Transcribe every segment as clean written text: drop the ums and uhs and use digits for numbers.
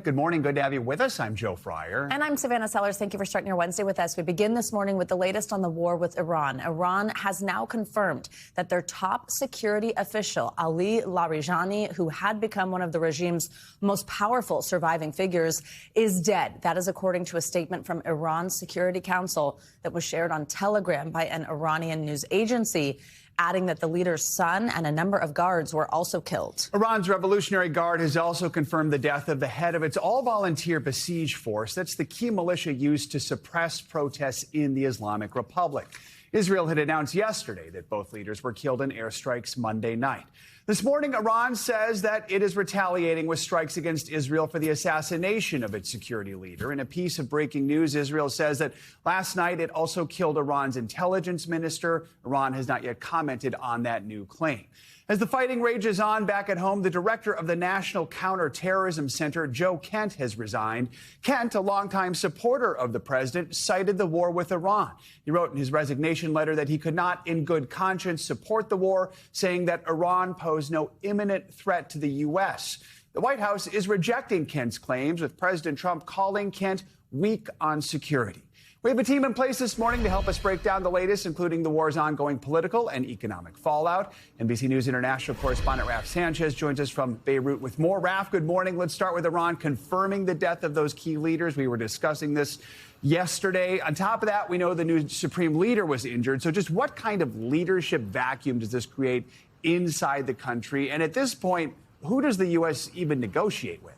Good morning. Good to have you with us. I'm Joe Fryer. And I'm Savannah Sellers. Thank you for starting your Wednesday with us. We begin this morning with the latest on the war with Iran. Iran has now confirmed that their top security official, Ali Larijani, who had become one of the regime's most powerful surviving figures, is dead. That is according to a statement from Iran's Security Council that was shared on Telegram by an Iranian news agency, adding that the leader's son and a number of guards were also killed. Iran's Revolutionary Guard has also confirmed the death of the head of its all-volunteer Basij force. That's the key militia used to suppress protests in the Islamic Republic. Israel had announced yesterday that both leaders were killed in airstrikes Monday night. This morning, Iran says that it is retaliating with strikes against Israel for the assassination of its security leader. In a piece of breaking news, Israel says that last night it also killed Iran's intelligence minister. Iran has not yet commented on that new claim. As the fighting rages on back at home, the director of the National Counterterrorism Center, Joe Kent, has resigned. Kent, a longtime supporter of the president, cited the war with Iran. He wrote in his resignation letter that he could not, in good conscience, support the war, saying that Iran posed no imminent threat to the U.S. The White House is rejecting Kent's claims, with President Trump calling Kent weak on security. We have a team in place this morning to help us break down the latest, including the war's ongoing political and economic fallout. NBC News International correspondent Raf Sanchez joins us from Beirut with more. Raf, good morning. Let's start with Iran confirming the death of those key leaders. We were discussing this yesterday. On top of that, we know the new supreme leader was injured. So just what kind of leadership vacuum does this create inside the country? And at this point, who does the U.S. even negotiate with?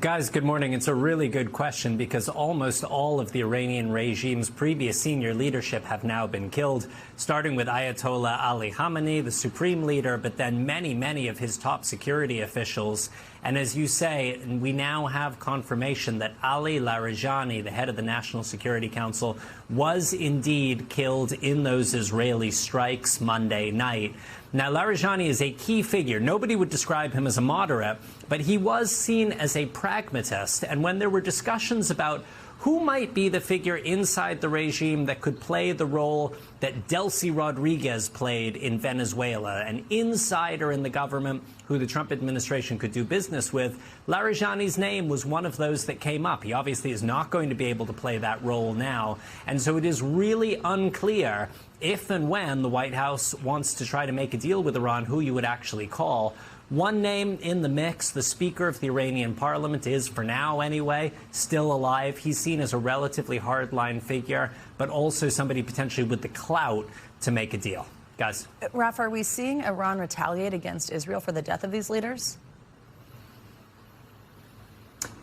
Guys, good morning. It's a really good question because almost all of the Iranian regime's previous senior leadership have now been killed, starting with Ayatollah Ali Khamenei, the supreme leader, but then many of his top security officials. And as you say, we now have confirmation that Ali Larijani, the head of the National Security Council, was indeed killed in those Israeli strikes Monday night. Now, Larijani is a key figure. Nobody would describe him as a moderate, but he was seen as a pragmatist. And when there were discussions about who might be the figure inside the regime that could play the role that Delcy Rodriguez played in Venezuela, an insider in the government who the Trump administration could do business with, Larijani's name was one of those that came up. He obviously is not going to be able to play that role now. And so it is really unclear if and when the White House wants to try to make a deal with Iran, who you would actually call. One name in the mix, the Speaker of the Iranian Parliament, is, for now anyway, still alive. He's seen as a relatively hardline figure, but also somebody potentially with the clout to make a deal. Guys. Raf, are we seeing Iran retaliate against Israel for the death of these leaders?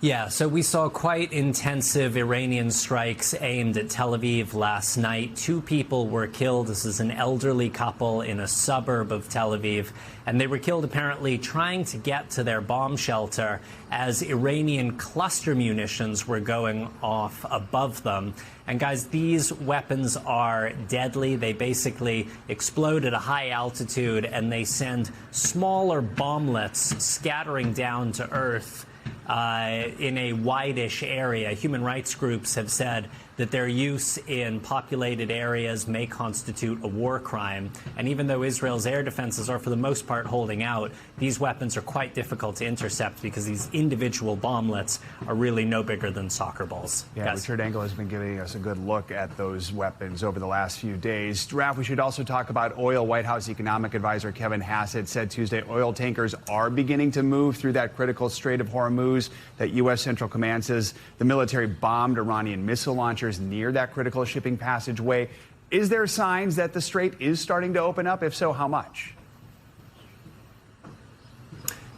Yeah, so we saw quite intensive Iranian strikes aimed at Tel Aviv last night. 2 people were killed. This is an elderly couple in a suburb of Tel Aviv, and they were killed apparently trying to get to their bomb shelter as Iranian cluster munitions were going off above them. And guys, these weapons are deadly. They basically explode at a high altitude, and they send smaller bomblets scattering down to earth in a wide-ish area. Human rights groups have said that their use in populated areas may constitute a war crime. And even though Israel's air defenses are for the most part holding out, these weapons are quite difficult to intercept because these individual bomblets are really no bigger than soccer balls. Yeah, Richard Engel has been giving us a good look at those weapons over the last few days. Raf, we should also talk about oil. White House economic advisor Kevin Hassett said Tuesday oil tankers are beginning to move through that critical Strait of Hormuz that U.S. Central Command says the military bombed Iranian missile launchers near that critical shipping passageway. Is there signs that the strait is starting to open up? If so, how much?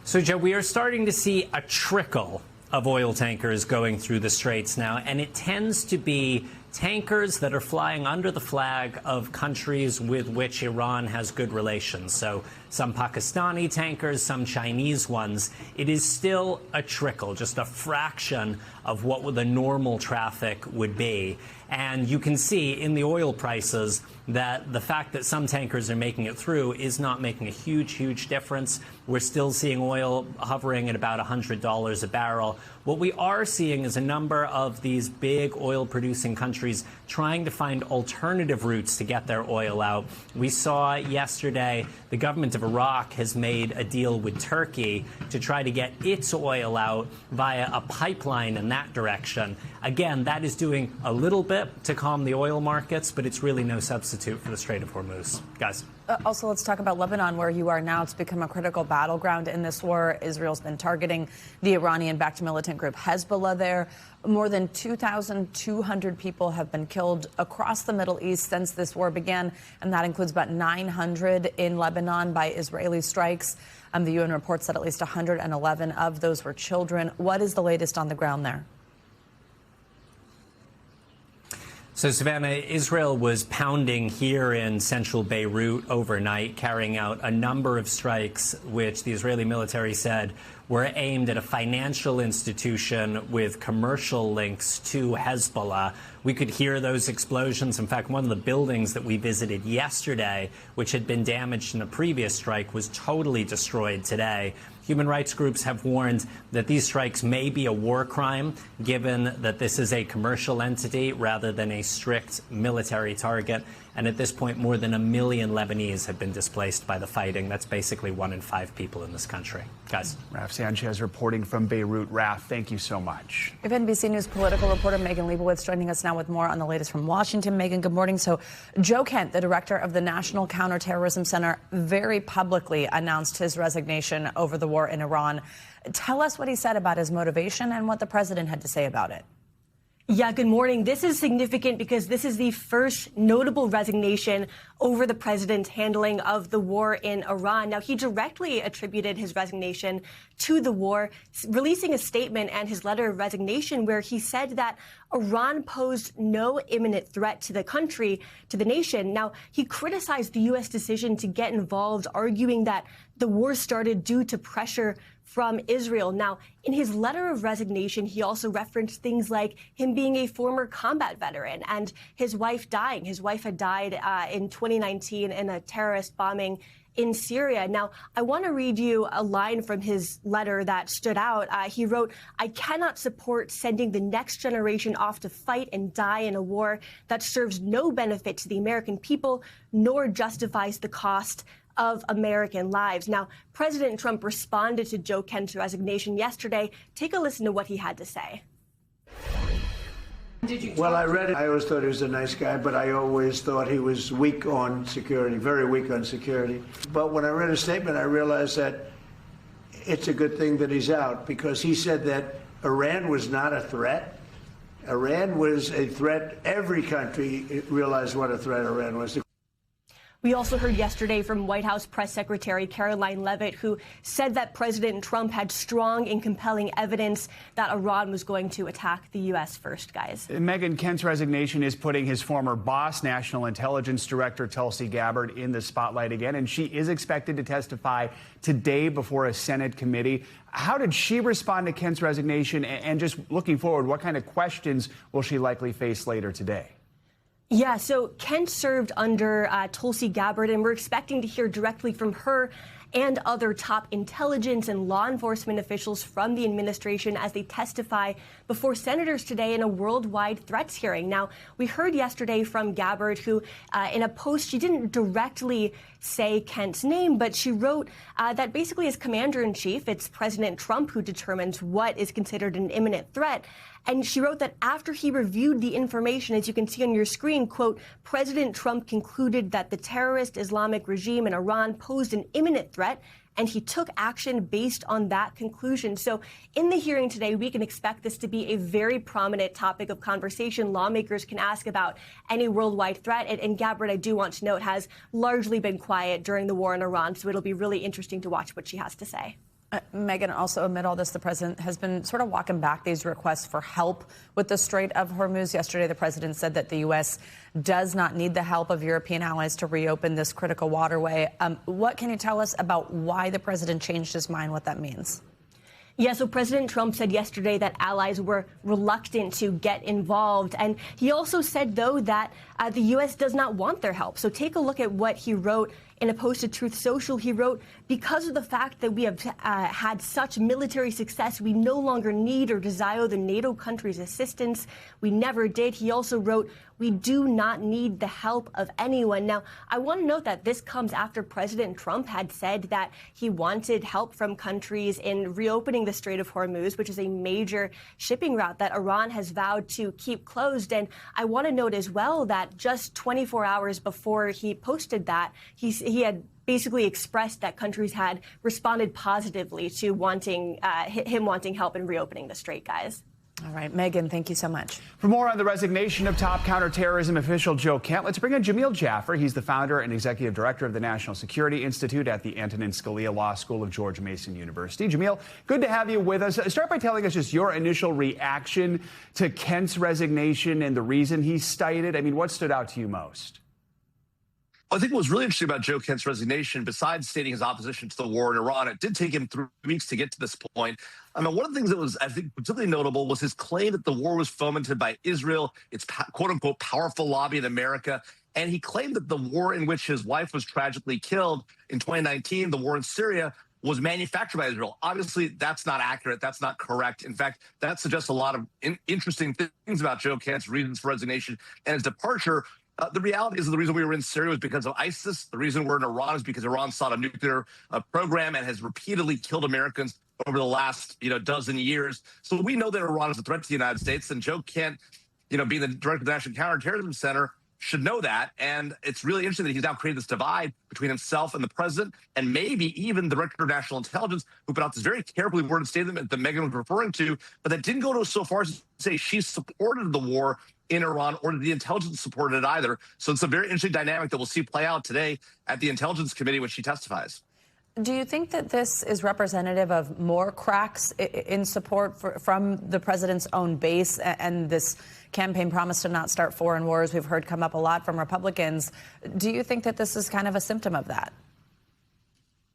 So, Joe, we are starting to see a trickle of oil tankers going through the straits now, and it tends to be tankers that are flying under the flag of countries with which Iran has good relations. So some Pakistani tankers, some Chinese ones. It is still a trickle, just a fraction of what the normal traffic would be. And you can see in the oil prices that the fact that some tankers are making it through is not making a huge difference. We're still seeing oil hovering at about $100 a barrel. What we are seeing is a number of these big oil-producing countries trying to find alternative routes to get their oil out. We saw yesterday the government of Iraq has made a deal with Turkey to try to get its oil out via a pipeline in that direction. Again, that is doing a little bit to calm the oil markets, but it's really no substitute for the Strait of Hormuz. Guys. Also, let's talk about Lebanon, where you are now. It's become a critical battleground in this war. Israel's been targeting the Iranian-backed militant group Hezbollah there. More than 2,200 people have been killed across the Middle East since this war began, and that includes about 900 in Lebanon by Israeli strikes. The UN reports that at least 111 of those were children. What is the latest on the ground there? So, Savannah, Israel was pounding here in central Beirut overnight, carrying out a number of strikes, which the Israeli military said were aimed at a financial institution with commercial links to Hezbollah. We could hear those explosions. In fact, one of the buildings that we visited yesterday, which had been damaged in a previous strike, was totally destroyed today. Human rights groups have warned that these strikes may be a war crime, given that this is a commercial entity rather than a strict military target. And at this point, more than 1 million Lebanese have been displaced by the fighting. That's basically 1 in 5 people in this country. Guys. Raf Sanchez reporting from Beirut. Raf, thank you so much. We have NBC News political reporter Megan Leibowitz joining us now with more on the latest from Washington. Megan, good morning. So Joe Kent, the director of the National Counterterrorism Center, very publicly announced his resignation over the war in Iran. Tell us what he said about his motivation and what the president had to say about it. Yeah, good morning. This is significant because this is the first notable resignation over the president's handling of the war in Iran. Now, he directly attributed his resignation to the war, releasing a statement and his letter of resignation where he said that Iran posed no imminent threat to the country, to the nation. Now, he criticized the U.S. decision to get involved, arguing that the war started due to pressure from Israel. Now, in his letter of resignation, he also referenced things like him being a former combat veteran and his wife dying. His wife had died in 2019 in a terrorist bombing in Syria. Now, I want to read you a line from his letter that stood out. He wrote, "I cannot support sending the next generation off to fight and die in a war that serves no benefit to the American people, nor justifies the cost of American lives." Now, President Trump responded to Joe Kent's resignation yesterday. Take a listen to what he had to say. Well, I read it. I always thought he was a nice guy, but I always thought he was weak on security, very weak on security. But when I read his statement, I realized that it's a good thing that he's out, because he said that Iran was not a threat. Iran was a threat. Every country realized what a threat Iran was. We also heard yesterday from White House Press Secretary Caroline Leavitt, who said that President Trump had strong and compelling evidence that Iran was going to attack the U.S. first, guys. Megan, Kent's resignation is putting his former boss, National Intelligence Director Tulsi Gabbard, in the spotlight again, and she is expected to testify today before a Senate committee. How did she respond to Kent's resignation? And just looking forward, what kind of questions will she likely face later today? Yeah, so Kent served under Tulsi Gabbard, and we're expecting to hear directly from her and other top intelligence and law enforcement officials from the administration as they testify before senators today in a worldwide threats hearing. Now, we heard yesterday from Gabbard, who in a post, she didn't directly say Kent's name, but she wrote that basically as commander-in-chief, it's President Trump who determines what is considered an imminent threat. And she wrote that after he reviewed the information, as you can see on your screen, quote, President Trump concluded that the terrorist Islamic regime in Iran posed an imminent threat, and he took action based on that conclusion. So in the hearing today, we can expect this to be a very prominent topic of conversation. Lawmakers can ask about any worldwide threat. And Gabbard, I do want to note, has largely been quiet during the war in Iran, so it'll be really interesting to watch what she has to say. Megan, also amid all this, the president has been sort of walking back these requests for help with the Strait of Hormuz. Yesterday, the president said that the U.S. does not need the help of European allies to reopen this critical waterway. What can you tell us about why the president changed his mind, what that means? Yeah, so President Trump said yesterday that allies were reluctant to get involved. And he also said, though, that the U.S. does not want their help. So take a look at what he wrote in a post to Truth Social. He wrote, because of the fact that we have had such military success, we no longer need or desire the NATO countries' assistance. We never did. He also wrote, we do not need the help of anyone. Now, I want to note that this comes after President Trump had said that he wanted help from countries in reopening the Strait of Hormuz, which is a major shipping route that Iran has vowed to keep closed. And I want to note as well that just 24 hours before he posted that, he had basically expressed that countries had responded positively to him wanting help in reopening the strait, guys. All right, Megan, thank you so much. For more on the resignation of top counterterrorism official Joe Kent, let's bring in Jamil Jaffer. He's the founder and executive director of the National Security Institute at the Antonin Scalia Law School of George Mason University. Jamil, good to have you with us. Start by telling us just your initial reaction to Kent's resignation and the reason he cited. I mean, what stood out to you most? I think what was really interesting about Joe Kent's resignation, besides stating his opposition to the war in Iran, it did take him 3 weeks to get to this point. I mean, one of the things that was, I think, particularly notable was his claim that the war was fomented by Israel, its quote-unquote powerful lobby in America. And he claimed that the war in which his wife was tragically killed in 2019, the war in Syria, was manufactured by Israel. Obviously, that's not accurate. That's not correct. In fact, that suggests a lot of interesting things about Joe Kent's reasons for resignation and his departure. The reality is that the reason we were in Syria was because of ISIS. The reason we're in Iran is because Iran sought a nuclear program and has repeatedly killed Americans over the last, dozen years. So we know that Iran is a threat to the United States, and Joe Kent, being the director of the National Counterterrorism Center, should know that. And it's really interesting that he's now created this divide between himself and the president, and maybe even the director of national intelligence, who put out this very carefully worded statement that Megan was referring to, but that didn't go so far as to say she supported the war in Iran or that the intelligence supported it either. So it's a very interesting dynamic that we'll see play out today at the Intelligence Committee when she testifies. Do you think that this is representative of more cracks in support from the president's own base and this campaign promise to not start foreign wars we've heard come up a lot from Republicans? Do you think that this is kind of a symptom of that?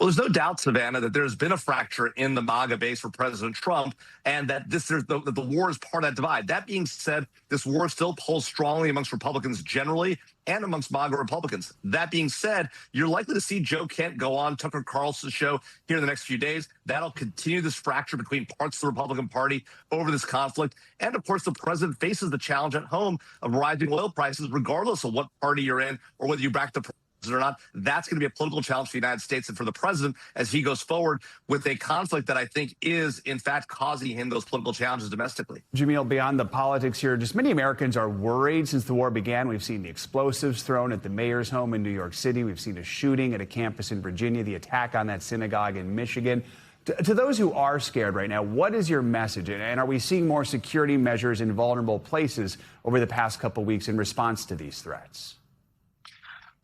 Well, there's no doubt, Savannah, that there's been a fracture in the MAGA base for President Trump, and that the war is part of that divide. That being said, this war still pulls strongly amongst Republicans generally and amongst MAGA Republicans. That being said, you're likely to see Joe Kent go on Tucker Carlson's show here in the next few days. That'll continue this fracture between parts of the Republican Party over this conflict. And, of course, the president faces the challenge at home of rising oil prices, regardless of what party you're in or whether you back the or not. That's going to be a political challenge for the United States and for the president as he goes forward with a conflict that I think is, in fact, causing him those political challenges domestically. Jamil, beyond the politics here, just many Americans are worried since the war began. We've seen the explosives thrown at the mayor's home in New York City. We've seen a shooting at a campus in Virginia, the attack on that synagogue in Michigan. To those who are scared right now, what is your message? And are we seeing more security measures in vulnerable places over the past couple of weeks in response to these threats?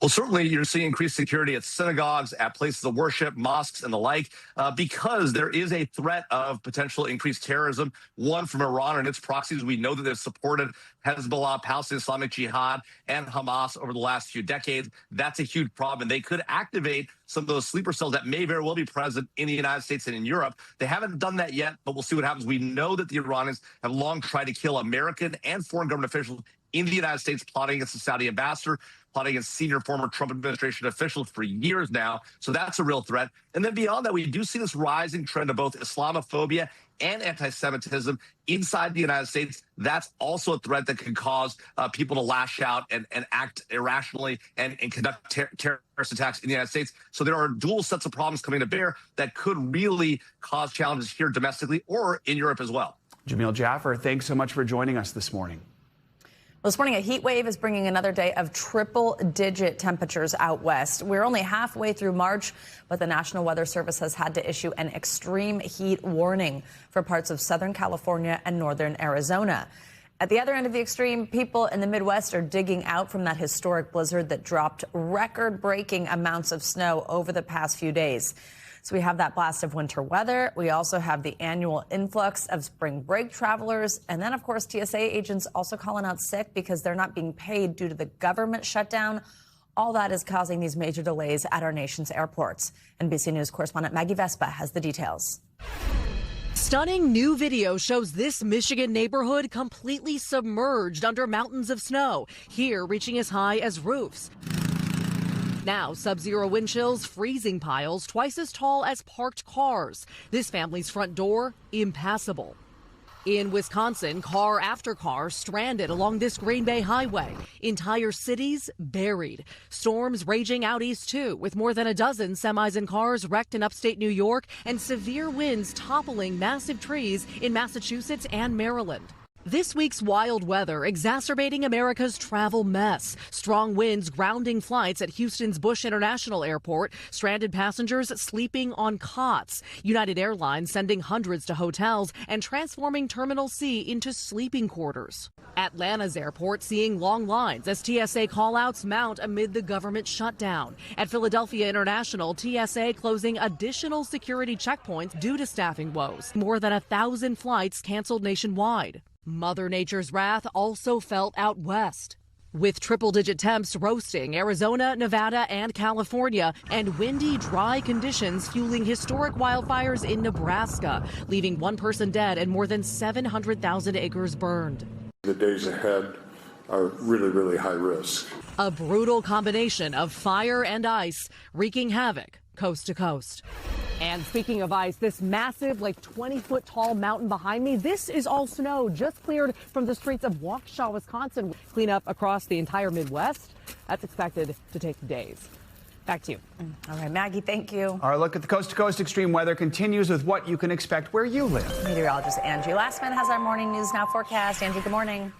Well, certainly you're seeing increased security at synagogues, at places of worship, mosques, and the like, because there is a threat of potential increased terrorism, one from Iran and its proxies. We know that they've supported Hezbollah, Palestinian Islamic Jihad, and Hamas over the last few decades. That's a huge problem, and they could activate some of those sleeper cells that may very well be present in the United States and in Europe. They haven't done that yet, but we'll see what happens. We know that the Iranians have long tried to kill American and foreign government officials in the United States, plotting against the Saudi ambassador, plotting against senior former Trump administration officials for years now. So that's a real threat. And then beyond that, we do see this rising trend of both Islamophobia and anti-Semitism inside the United States. That's also a threat that can cause people to lash out and act irrationally and conduct terrorist attacks in the United States. So there are dual sets of problems coming to bear that could really cause challenges here domestically or in Europe as well. Jamil Jaffer, thanks so much for joining us this morning. Well, this morning, a heat wave is bringing another day of triple-digit temperatures out west. We're only halfway through March, but the National Weather Service has had to issue an extreme heat warning for parts of Southern California and northern Arizona. At the other end of the extreme, people in the Midwest are digging out from that historic blizzard that dropped record-breaking amounts of snow over the past few days. So we have that blast of winter weather. We also have the annual influx of spring break travelers. And then, of course, TSA agents also calling out sick because they're not being paid due to the government shutdown. All that is causing these major delays at our nation's airports. NBC News correspondent Maggie Vespa has the details. Stunning new video shows this Michigan neighborhood completely submerged under mountains of snow, here reaching as high as roofs. Now, sub-zero wind chills, freezing piles twice as tall as parked cars. This family's front door, impassable. In Wisconsin, car after car stranded along this Green Bay highway. Entire cities buried. Storms raging out east, too, with more than a dozen semis and cars wrecked in upstate New York and severe winds toppling massive trees in Massachusetts and Maryland. This week's wild weather exacerbating America's travel mess. Strong winds grounding flights at Houston's Bush International Airport. Stranded passengers sleeping on cots. United Airlines sending hundreds to hotels and transforming Terminal C into sleeping quarters. Atlanta's airport seeing long lines as TSA callouts mount amid the government shutdown. At Philadelphia International, TSA closing additional security checkpoints due to staffing woes. More than 1,000 flights canceled nationwide. Mother Nature's wrath also felt out west, with triple-digit temps roasting Arizona, Nevada, and California, and windy, dry conditions fueling historic wildfires in Nebraska, leaving one person dead and more than 700,000 acres burned. The days ahead are really, really high risk. A brutal combination of fire and ice wreaking havoc coast to coast. And speaking of ice, this massive, like 20-foot tall mountain behind me, this is all snow just cleared from the streets of Waukesha, Wisconsin. Cleanup across the entire Midwest, that's expected to take days. Back to you. All right, Maggie, thank you. Our look at the coast-to-coast extreme weather continues with what you can expect where you live. Meteorologist Angie Lastman has our morning news now forecast. Angie, good morning.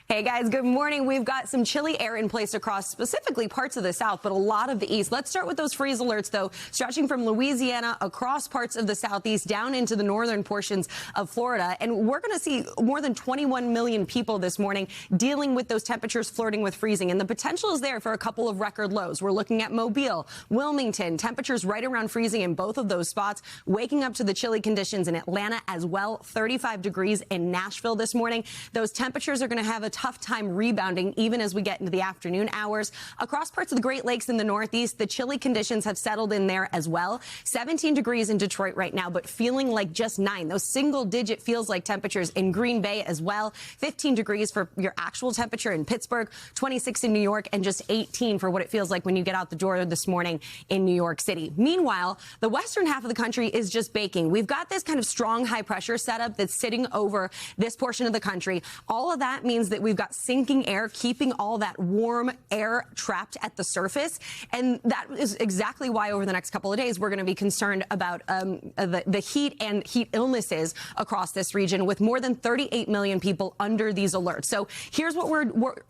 Hey guys, good morning. We've got some chilly air in place across specifically parts of the south, but a lot of the east. Let's start with those freeze alerts, though, stretching from Louisiana across parts of the southeast down into the northern portions of Florida. And we're going to see more than 21 million people this morning dealing with those temperatures flirting with freezing. And the potential is there for a couple of record lows. We're looking at Mobile, Wilmington, temperatures right around freezing in both of those spots, waking up to the chilly conditions in Atlanta as well. 35 degrees in Nashville this morning. Those temperatures are going to have a tough time rebounding even as we get into the afternoon hours. Across parts of the Great Lakes in the Northeast, the chilly conditions have settled in there as well. 17 degrees in Detroit right now, but feeling like just 9. Those single-digit feels-like temperatures in Green Bay as well. 15 degrees for your actual temperature in Pittsburgh, 26 in New York, and just 18 for what it feels like when you get out the door this morning in New York City. Meanwhile, the western half of the country is just baking. We've got this kind of strong high-pressure setup that's sitting over this portion of the country. All of that means that we've got sinking air, keeping all that warm air trapped at the surface. And that is exactly why over the next couple of days, we're going to be concerned about the heat and heat illnesses across this region, with more than 38 million people under these alerts. So here's what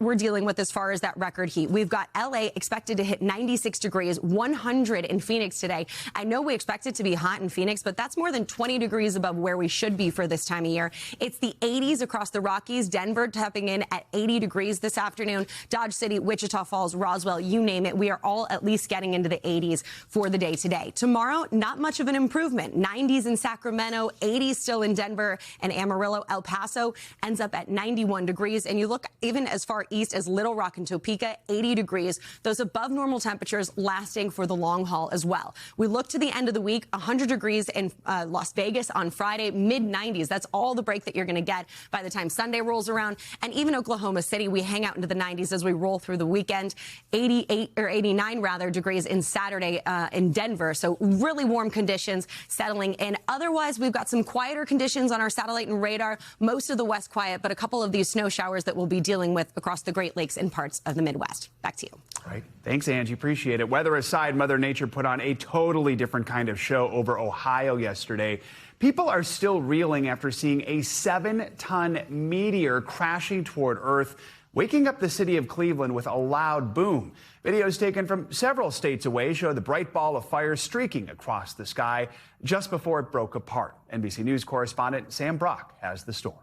we're dealing with as far as that record heat. We've got LA expected to hit 96 degrees, 100 in Phoenix today. I know we expect it to be hot in Phoenix, but that's more than 20 degrees above where we should be for this time of year. It's the 80s across the Rockies, Denver tapping in at 80 degrees this afternoon. Dodge City, Wichita Falls, Roswell, you name it. We are all at least getting into the 80s for the day today. Tomorrow, not much of an improvement. 90s in Sacramento, 80s still in Denver and Amarillo. El Paso ends up at 91 degrees. And you look even as far east as Little Rock and Topeka, 80 degrees. Those above normal temperatures lasting for the long haul as well. We look to the end of the week, 100 degrees in Las Vegas on Friday, mid-90s. That's all the break that you're going to get by the time Sunday rolls around. And even Oklahoma City, we hang out into the 90s as we roll through the weekend. 89 degrees in Saturday in Denver. So really warm conditions settling in. Otherwise, we've got some quieter conditions on our satellite and radar. Most of the west quiet, but a couple of these snow showers that we'll be dealing with across the Great Lakes and parts of the Midwest. Back to you. All right. Thanks, Angie. Appreciate it. Weather aside, Mother Nature put on a totally different kind of show over Ohio yesterday. People are still reeling after seeing a 7-ton meteor crashing toward Earth, waking up the city of Cleveland with a loud boom. Videos taken from several states away show the bright ball of fire streaking across the sky just before it broke apart. NBC News correspondent Sam Brock has the story.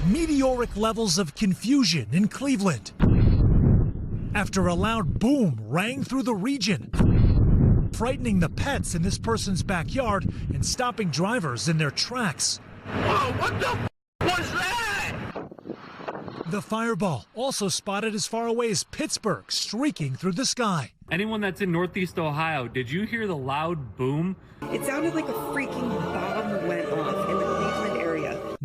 Meteoric levels of confusion in Cleveland after a loud boom rang through the region, frightening the pets in this person's backyard and stopping drivers in their tracks. Whoa, what the was that? The fireball also spotted as far away as Pittsburgh, streaking through the sky. Anyone that's in Northeast Ohio, did you hear the loud boom? It sounded like a freaking bomb went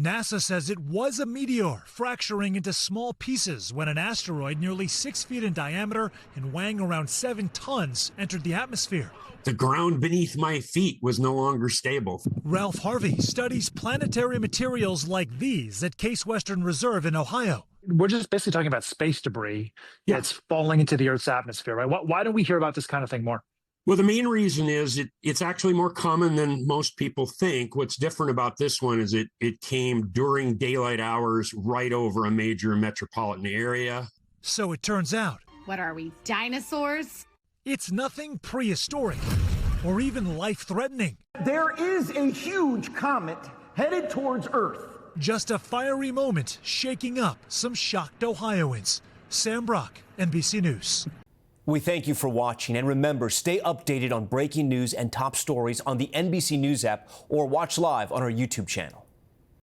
NASA says it was a meteor fracturing into small pieces when an asteroid nearly 6 feet in diameter and weighing around 7 tons entered the atmosphere. The ground beneath my feet was no longer stable. Ralph Harvey studies planetary materials like these at Case Western Reserve in Ohio. We're just basically talking about space debris that's falling into the Earth's atmosphere, right? Why don't we hear about this kind of thing more? Well, the main reason is it's actually more common than most people think. What's different about this one is it came during daylight hours right over a major metropolitan area. So it turns out. What are we, dinosaurs? It's nothing prehistoric or even life-threatening. There is a huge comet headed towards Earth. Just a fiery moment shaking up some shocked Ohioans. Sam Brock, NBC News. We thank you for watching, and remember, stay updated on breaking news and top stories on the NBC News app or watch live on our YouTube channel.